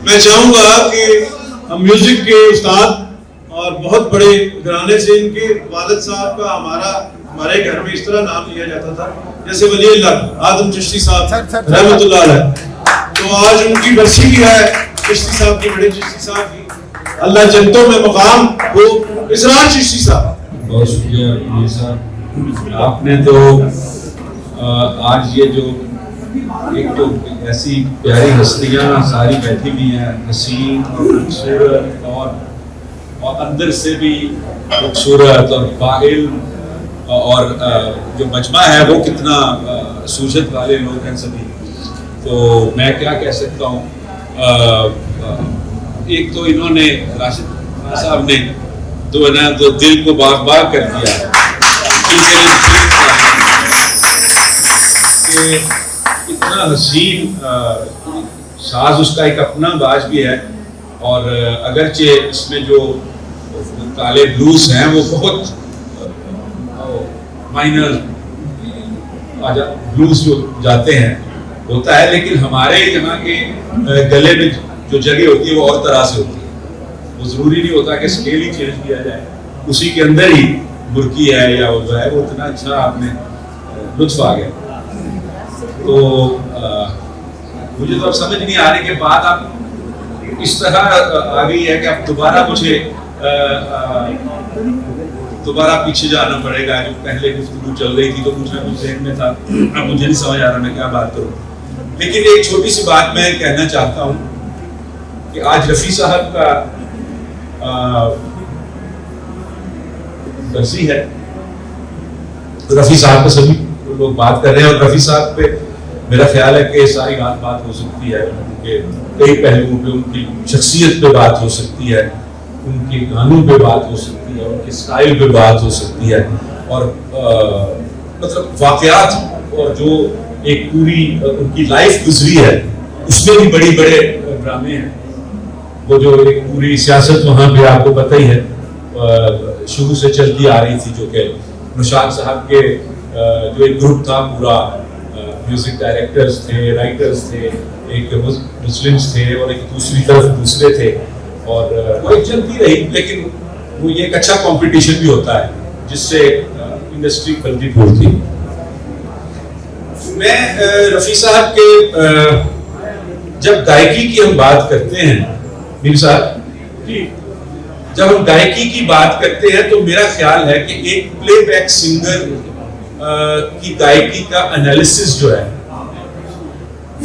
मैं चाहूंगा कि हम म्यूजिक के उस्ताद और बहुत बड़े घराने से इनके वालिद साहब का हमारे घर में इस तरह नाम लिया जाता था जैसे वली अल्लाह आदम चिश्ती साहब रहमतुल्लाह अलैह। तो आज उनकी बरसी भी है चिश्ती साहब की, बड़े चिश्ती साहब की, अल्लाह जन्नतों में मकाम हो इसरार चिश्ती साहब। बहुत शुक्रिया ये साहब, आपने तो आज ये जो एक तो ऐसी प्यारी हस्तियाँ सारी बैठी हुई हैं, हसीन और खूबसूरत और अंदर से भी खूबसूरत और बाहिल, और जो मजमा है वो कितना सूझत वाले लोग हैं सभी। तो मैं क्या कह सकता हूँ, एक तो इन्होंने राशिद साहब ने तो ना तो दिल को बाग बाग कर दिया कि इतना हसीन साज, उसका एक अपना बाज भी है, और अगरचे इसमें जो काले ब्लूज हैं वो बहुत माइनर ब्लूज जो जाते हैं होता है, लेकिन हमारे यहाँ के गले में जो जगह होती है वो और तरह से होती है। वो जरूरी नहीं होता कि स्केल ही चेंज किया जाए, उसी के अंदर ही मुर्की है या वो जो है वो इतना अच्छा आपने लुत्फ आ गया। तो मुझे तो अब समझ नहीं आ रही कि बात आप इस तरह आ गई है कि अब दोबारा मुझे दोबारा पीछे जाना पड़ेगा। जो पहले गुफ्तगू चल रही थी तो कुछ ना कुछ ज़हन में था, अब मुझे नहीं समझ आ रहा मैं क्या बात करूं। लेकिन एक छोटी सी बात मैं कहना चाहता हूं कि आज रफ़ी साहब का बरसी है। रफ़ी साहब पे सभी लोग बात कर रहे हैं, और रफ़ी साहब पे मेरा ख्याल है कि सारी बात हो सकती है, उनके कई पहलुओं पे, उनकी शख्सियत पे बात हो सकती है, उनके गानों पे बात हो सकती है, उनके स्टाइल पे बात हो सकती है, और मतलब वाक़यात और जो एक पूरी उनकी लाइफ गुजरी है उसमें भी बड़े ड्रामे हैं। वो जो एक पूरी सियासत वहाँ पे आपको पता ही है शुरू से चलती आ रही थी, जो कि नौशाद साहब के जो एक ग्रुप था पूरा, म्यूजिक डायरेक्टर्स थे, राइटर्स थे, एक मुस्लिम्स थे और एक दूसरी तरफ दूसरे थे, और वो एक चलती रही। लेकिन वो ये एक अच्छा कंपटीशन भी होता है जिससे इंडस्ट्री फलती फूलती। मैं रफ़ी साहब के जब गायकी की हम बात करते हैं मीर साहब जी, जब हम गायकी की बात करते हैं तो मेरा ख्याल है कि एक प्लेबैक सिंगर की गायकी का एनालिसिस जो है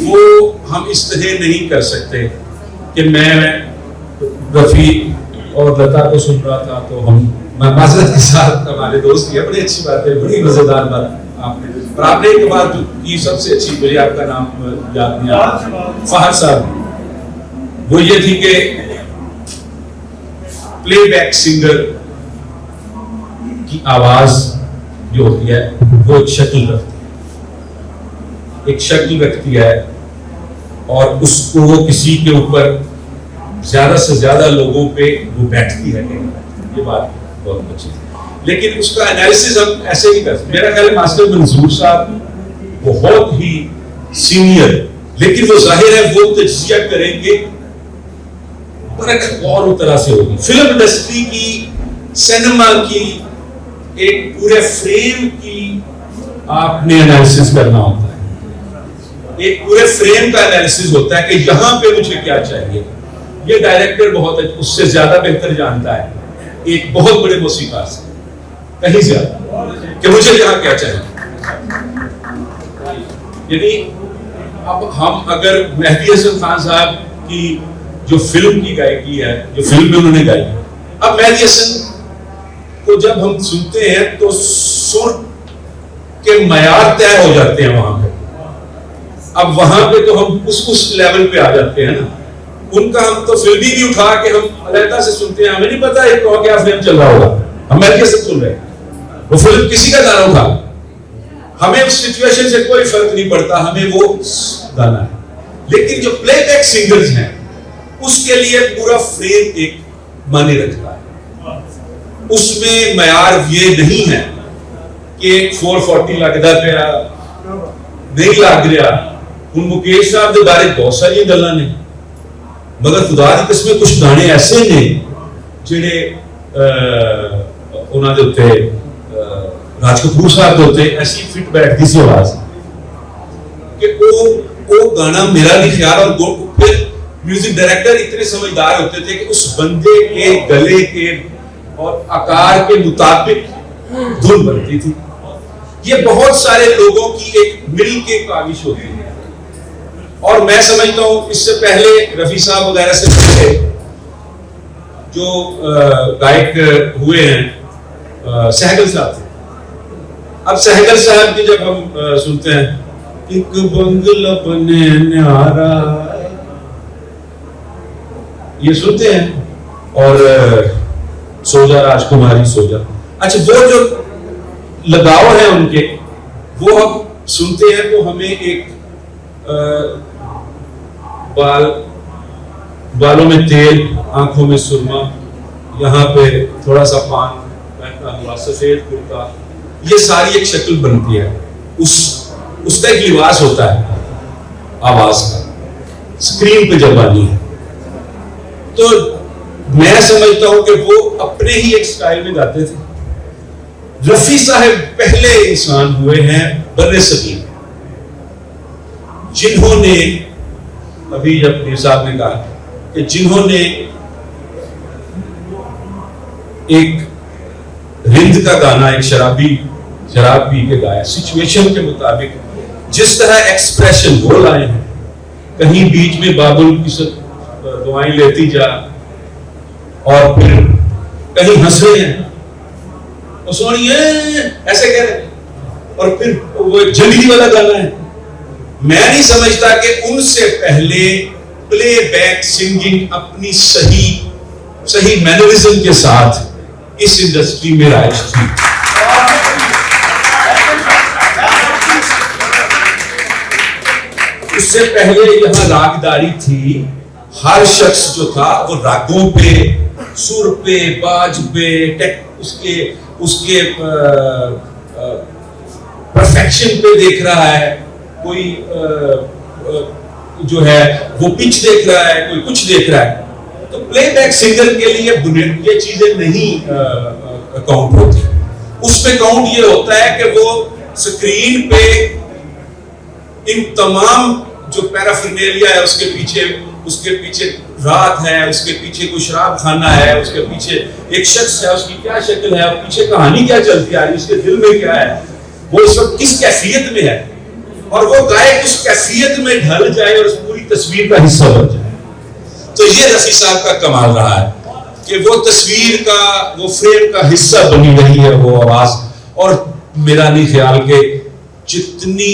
वो हम इस तरह नहीं कर सकते कि मैं रफ़ी और लता को सुन रहा था तो हम माजरत के साथ हमारे दोस्त की बड़ी अच्छी बात है, बड़ी मजेदार बात आपने, और आपने एक बात की सबसे अच्छी, मुझे आपका नाम याद नहीं आ रहा, फहद साहब, वो ये थी कि प्लेबैक सिंगर की आवाज जो होती है वो एक शक्ल रखती है, और उसको वो किसी के ऊपर ज्यादा से ज्यादा लोगों पे वो बैठती है। ये बात बहुत अच्छी है, लेकिन उसका एनालिसिस हम ऐसे नहीं कर सकते। मेरा ख्याल है मास्टर मंजूर साहब बहुत ही सीनियर, लेकिन वो जाहिर है वो तज्जिया करेंगे और तरह से होगी। फिल्म इंडस्ट्री की, सिनेमा की, एक पूरे फ्रेम की आपने एनालिसिस करना होता है, एक पूरे फ्रेम का एनालिसिस होता है कि यहाँ पे मुझे क्या चाहिए। ये डायरेक्टर बहुत उससे ज्यादा बेहतर जानता है एक बहुत बड़े मौसीकार से, कहीं ज्यादा, कि मुझे यहाँ क्या चाहिए। यानी अब हम अगर मेहदी हसन खान साहब की जो फिल्म की गायकी है, जो फिल्म में उन्होंने गाई, अब मेहदी हसन को जब हम सुनते हैं तो सुर के मयार तय हो जाते हैं वहां पे। अब वहां पे तो हम उस लेवल पे आ जाते हैं ना, उनका हम तो फिल्मी भी उठा के हम अलहदा से सुनते हैं, हमें नहीं पता है क्या फिल्म चल रहा होगा, हम मेहदी हसन सुन रहे हैं, वो फिल्म किसी का गाना उठा, हमें उस सिचुएशन से कोई फर्क नहीं पड़ता, हमें वो गाना है। लेकिन जो प्लेबैक सिंगर्स हैं उसके लिए पूरा फ्रेम एक माने रखता है, उसमें मयार ये नहीं है कि 440 लगता पिया नहीं लग रहा। हुण मुकेश साहब के बारे बहुत सारिया गल्लां ने, मगर खुदा दी कसम कुछ गाने ऐसे ने जिहड़े उन्हां दे उत्ते राज कपूर साहब के उत्ते ऐसी फिट बैठती सी आवाज कि वो गाना मेरा भी ख्याल, और फिर म्यूजिक डायरेक्टर इतने समझदार होते थे कि उस बंदे के गले के और आकार के मुताबिक धुन बनती थी। ये बहुत सारे लोगों की एक मिल के काविश होती है। और मैं समझता हूं इससे पहले रफी साहब वगैरह से पहले जो गायक हुए हैं सहगल साहब थे। अब सहगल साहब की जब हम सुनते हैं, एक बंगला बने न्यारा, ये सुनते हैं, और सोजा राजकुमारी सोजा, अच्छा वो जो लगाव है उनके, वो हम सुनते हैं तो हमें एक बालों में तेल, आंखों में सुरमा, यहाँ पे थोड़ा सा पान पहना हुआ, सफेद कुर्ता, ये सारी एक शक्ल बनती है। उसका एक लिबास होता है आवाज का, स्क्रीन पे जब आनी है। तो मैं समझता हूं कि वो अपने ही एक स्टाइल में गाते थे। रफी साहब पहले इंसान हुए हैं बर्रे-ए-सगीर जिन्होंने, अभी जब पीर साहब ने कहा कि जिन्होंने एक रिंद का गाना, एक शराब पी के गाया, सिचुएशन के मुताबिक जिस तरह एक्सप्रेशन वो लाए हैं, कहीं बीच में बाबुल की दुआएं लेती जा, और फिर कहीं हंस रहे हैं, और सोनिए ऐसे कह रहे, और फिर वो जंगली वाला गाना है। मैं नहीं समझता कि उनसे पहले प्लेबैक सिंगिंग अपनी सही मैनरिज्म के साथ इस इंडस्ट्री में राइज थी। उससे पहले यहाँ रागदारी थी, हर शख्स जो था वो रागों पे, सुर पे, बाज पे, उसके परफेक्शन पे देख रहा है, कोई जो है वो पिच देख रहा है, कोई कुछ देख रहा है। तो प्लेबैक सिंगर के लिए ये चीजें नहीं काउंट होती। उसमें काउंट ये होता है कि वो स्क्रीन पे इन तमाम जो पैराफिनेलिया है, उसके पीछे रात है, उसके पीछे कोई शराब खाना है, उसके पीछे एक शख्स है, उसकी क्या शक्ल है, पीछे कहानी क्या चलती है, उसके दिल में क्या है, वो इस वक्त किस कैफियत में है, और वो गायक उस कैफियत में ढल जाए और उस पूरी तस्वीर का हिस्सा बन जाए। तो ये रफी साहब का कमाल रहा है कि वो तस्वीर का, वो फ्रेम का हिस्सा बनी रही है वो आवाज। और मेरा नहीं ख्याल कि जितनी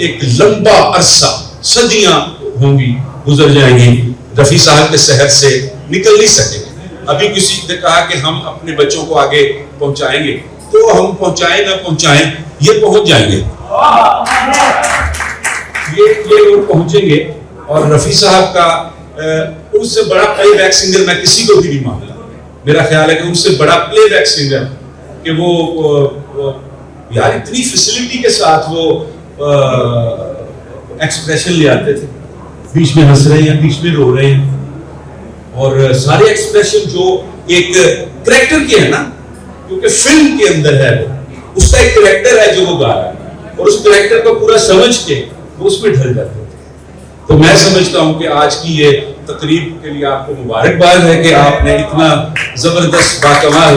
एक लंबा अरसा, सदियां होंगी, गुजर जाएंगी, रफी साहब के शहर से निकल नहीं सकेंगे। अभी किसी ने कहा कि हम अपने बच्चों को आगे पहुंचाएंगे, तो हम पहुंचाएं ना पहुंचाएं, ये पहुंच जाएंगे, ये लोग पहुंचेंगे। और रफी साहब का उससे बड़ा प्लेबैक सिंगर मैं किसी को भी नहीं मानता। मेरा ख्याल है कि उससे बड़ा प्लेबैक सिंगर कि वो यार इतनी फैसिलिटी के साथ वो एक्सप्रेशन ले आते थे, बीच में हंस रहे हैं, बीच में रो रहे हैं, और सारे एक्सप्रेशन जो एक कैरेक्टर के है ना, क्योंकि फिल्म के अंदर है वो, उसका एक कैरेक्टर है जो वो गा रहा है, और उस कैरेक्टर को पूरा समझ के वो उसमें ढल जाते थे। तो मैं समझता हूं कि आज की ये तकरीब के लिए आपको मुबारकबाद है कि आपने इतना जबरदस्त बाकमाल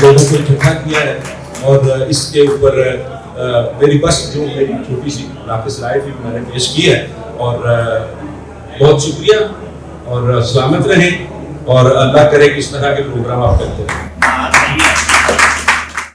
लोगों को इकट्ठा किया है। और इसके ऊपर मेरी बस जो मेरी छोटी सी नाकिस राय थी मैंने पेश की है, और बहुत शुक्रिया, और सलामत रहें, और अल्लाह करे कि इस तरह के प्रोग्राम आप करते रहें।